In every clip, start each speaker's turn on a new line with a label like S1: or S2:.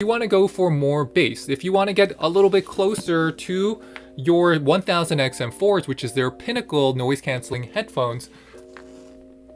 S1: you want to go for more bass, if you want to get a little bit closer to your 1000XM4s, which is their pinnacle noise canceling headphones,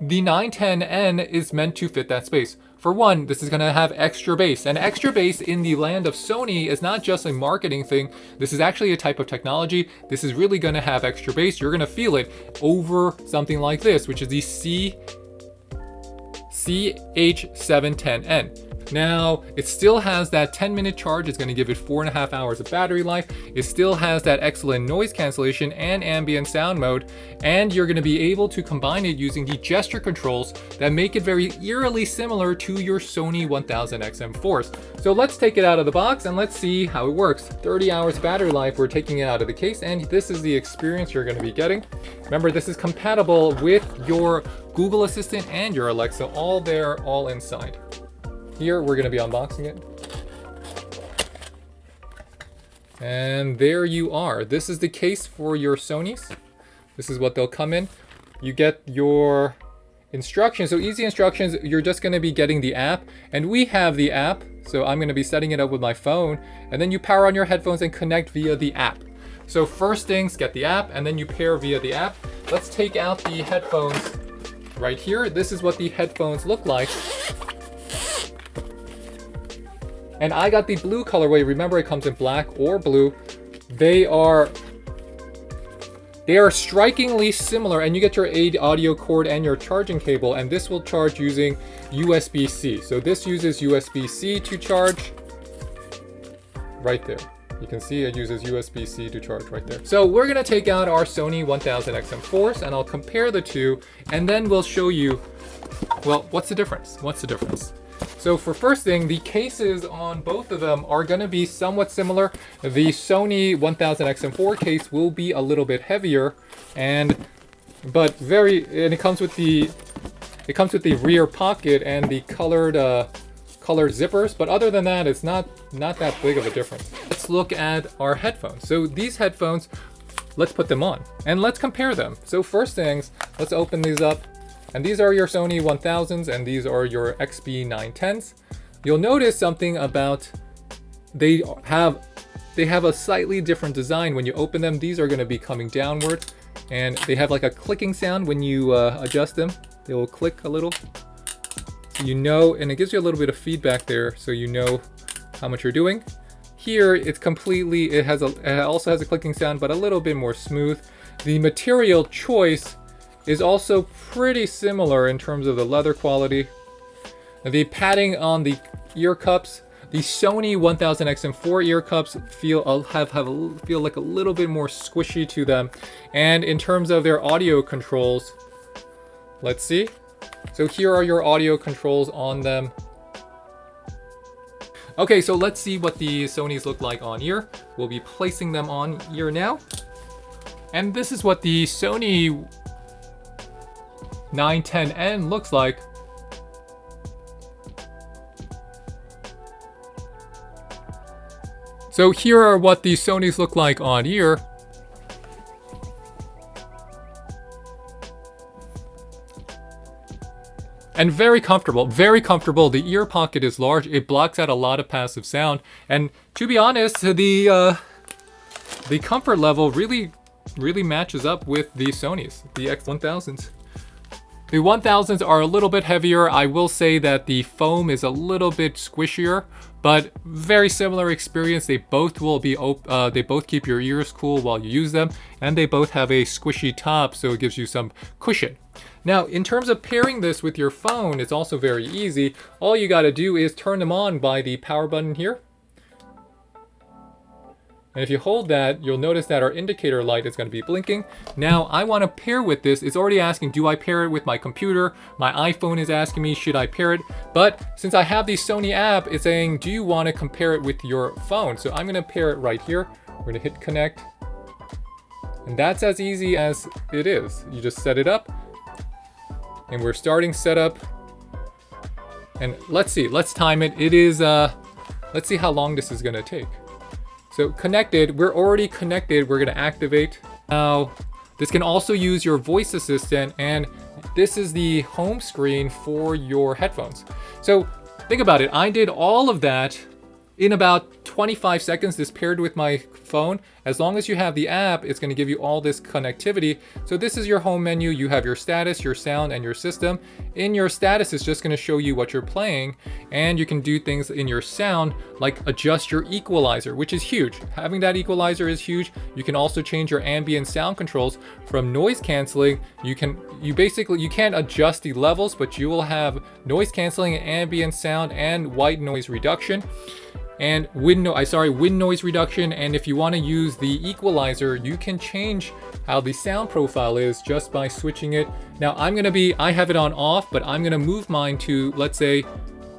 S1: the 910N is meant to fit that space. For one, this is going to have extra bass, and extra bass in the land of Sony is not just a marketing thing. This is actually a type of technology. This is really going to have extra bass. You're going to feel it over something like this, which is the WH-XB910N. Now, it still has that 10-minute charge. It's going to give it 4.5 hours of battery life. It still has that excellent noise cancellation and ambient sound mode, and you're going to be able to combine it using the gesture controls that make it very eerily similar to your Sony 1000XM4s. So let's take it out of the box and let's see how it works. 30 hours battery life, we're taking it out of the case, and this is the experience you're going to be getting. Remember, this is compatible with your Google Assistant and your Alexa, all there, all inside. Here, we're going to be unboxing it. And there you are. This is the case for your Sonys. This is what they'll come in. You get your instructions. So easy instructions, you're just going to be getting the app. And we have the app. So I'm going to be setting it up with my phone. And then you power on your headphones and connect via the app. So first things, get the app, and then you pair via the app. Let's take out the headphones right here. This is what the headphones look like. And I got the blue colorway. Remember, it comes in black or blue. They are strikingly similar, and you get your audio cord and your charging cable, and this will charge using USB-C. So this uses USB-C to charge right there. You can see it uses USB-C to charge right there. So we're gonna take out our Sony 1000XM4s, and I'll compare the two, and then we'll show you, well, what's the difference? What's the difference? So for first thing, the cases on both of them are going to be somewhat similar. The Sony 1000XM4 case will be a little bit heavier, and it comes with the rear pocket and the colored zippers. But other than that, it's not that big of a difference. Let's look at our headphones. So these headphones, let's put them on and let's compare them. So first things, let's open these up. And these are your Sony 1000s, and these are your XB910s. You'll notice something about they have a slightly different design. When you open them, these are going to be coming downward, and they have like a clicking sound when you adjust them. They will click a little, you know, and it gives you a little bit of feedback there, so you know how much you're doing. Here, it's completely, it also has a clicking sound, but a little bit more smooth. The material choice is also pretty similar in terms of the leather quality. The padding on the ear cups, the Sony 1000XM4 ear cups feel like a little bit more squishy to them. And in terms of their audio controls, let's see. So here are your audio controls on them. Okay, so let's see what the Sonys look like on ear. We'll be placing them on ear now. And this is what the Sony 910N looks like. So here are what the Sonys look like on ear. And very comfortable, very comfortable. The ear pocket is large. It blocks out a lot of passive sound. And to be honest, the comfort level really matches up with the Sonys, the X1000s. The 1000s are a little bit heavier. I will say that the foam is a little bit squishier, but very similar experience. They both will be they both keep your ears cool while you use them, and they both have a squishy top, so it gives you some cushion. Now, in terms of pairing this with your phone, it's also very easy. All you got to do is turn them on by the power button here. And if you hold that, you'll notice that our indicator light is going to be blinking. Now, I want to pair with this. It's already asking, do I pair it with my computer? My iPhone is asking me, should I pair it? But since I have the Sony app, it's saying, do you want to compare it with your phone? So I'm going to pair it right here. We're going to hit connect. And that's as easy as it is. You just set it up. And we're starting setup. And let's see, let's time it. It is, let's see how long this is going to take. So connected, we're already connected. We're gonna activate. Now, this can also use your voice assistant, and this is the home screen for your headphones. So think about it, I did all of that in about 25 seconds, this paired with my phone. As long as you have the app, it's going to give you all this connectivity. So this is your home menu. You have your status, your sound, and your system. In your status, it's just going to show you what you're playing, and you can do things in your sound like adjust your equalizer, which is huge. Having that equalizer is huge. You can also change your ambient sound controls from noise canceling. You can't adjust the levels, but you will have noise canceling, ambient sound, and white noise reduction. And wind noise reduction. And if you want to use the equalizer, you can change how the sound profile is just by switching it. Now I have it on off, but I'm gonna move mine to, let's say,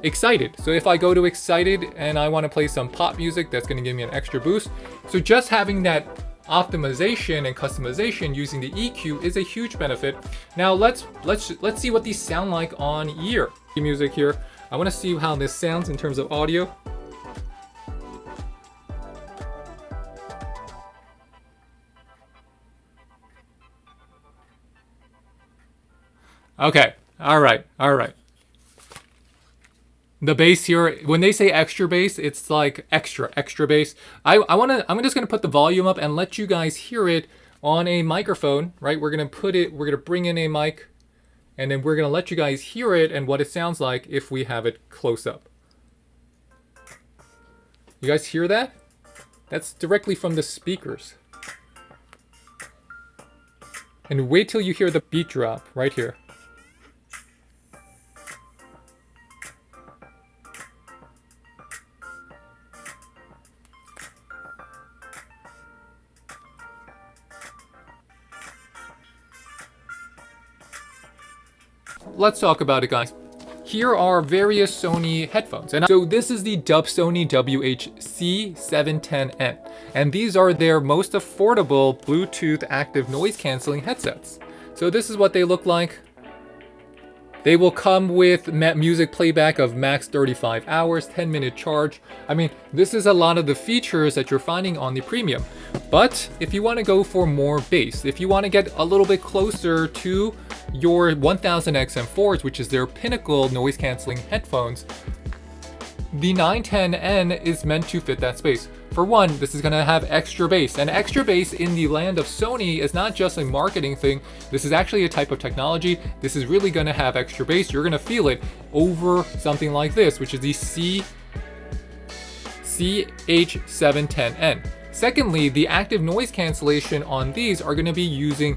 S1: excited. So if I go to excited and I want to play some pop music, that's going to give me an extra boost. So just having that optimization and customization using the EQ is a huge benefit. Now let's see what these sound like on ear. Music here. I want to see how this sounds in terms of audio. Okay, all right. The bass here, when they say extra bass, it's like extra bass. I'm just gonna put the volume up and let you guys hear it on a microphone, right? We're gonna bring in a mic, and then we're gonna let you guys hear it and what it sounds like if we have it close up. You guys hear that? That's directly from the speakers. And wait till you hear the beat drop right here. Let's talk about it, guys. Here are various Sony headphones. And so this is the Sony WH-XB910N. And these are their most affordable Bluetooth active noise canceling headsets. So this is what they look like. They will come with music playback of max 35 hours, 10-minute charge. I mean, this is a lot of the features that you're finding on the premium. But if you want to go for more bass, if you want to get a little bit closer to your 1000XM4s, which is their pinnacle noise canceling headphones, the 910N is meant to fit that space. For one, this is going to have extra bass, and extra bass in the land of Sony is not just a marketing thing. This is actually a type of technology. This is really going to have extra bass. You're going to feel it over something like this, which is the WH-XB910N. Secondly, the active noise cancellation on these are going to be using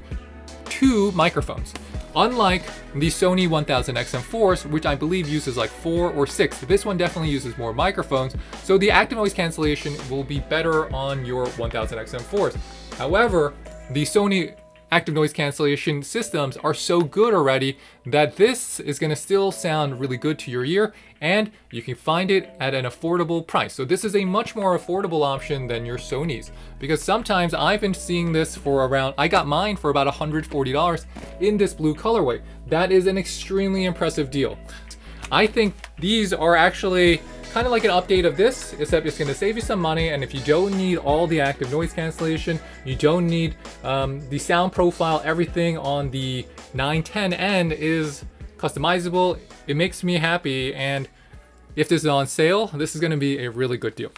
S1: 2 microphones. Unlike the Sony 1000XM4s, which I believe uses like 4 or 6, this one definitely uses more microphones, so the active noise cancellation will be better on your 1000XM4s. However, the Sony active noise cancellation systems are so good already that this is going to still sound really good to your ear, and you can find it at an affordable price. So this is a much more affordable option than your Sonys, because sometimes I've been seeing this for around, I got mine for about $140 in this blue colorway. That is an extremely impressive deal. I think these are actually kind of like an update of this, except it's going to save you some money. And if you don't need all the active noise cancellation, you don't need the sound profile, everything on the 910N is customizable. It makes me happy, and if this is on sale, this is going to be a really good deal.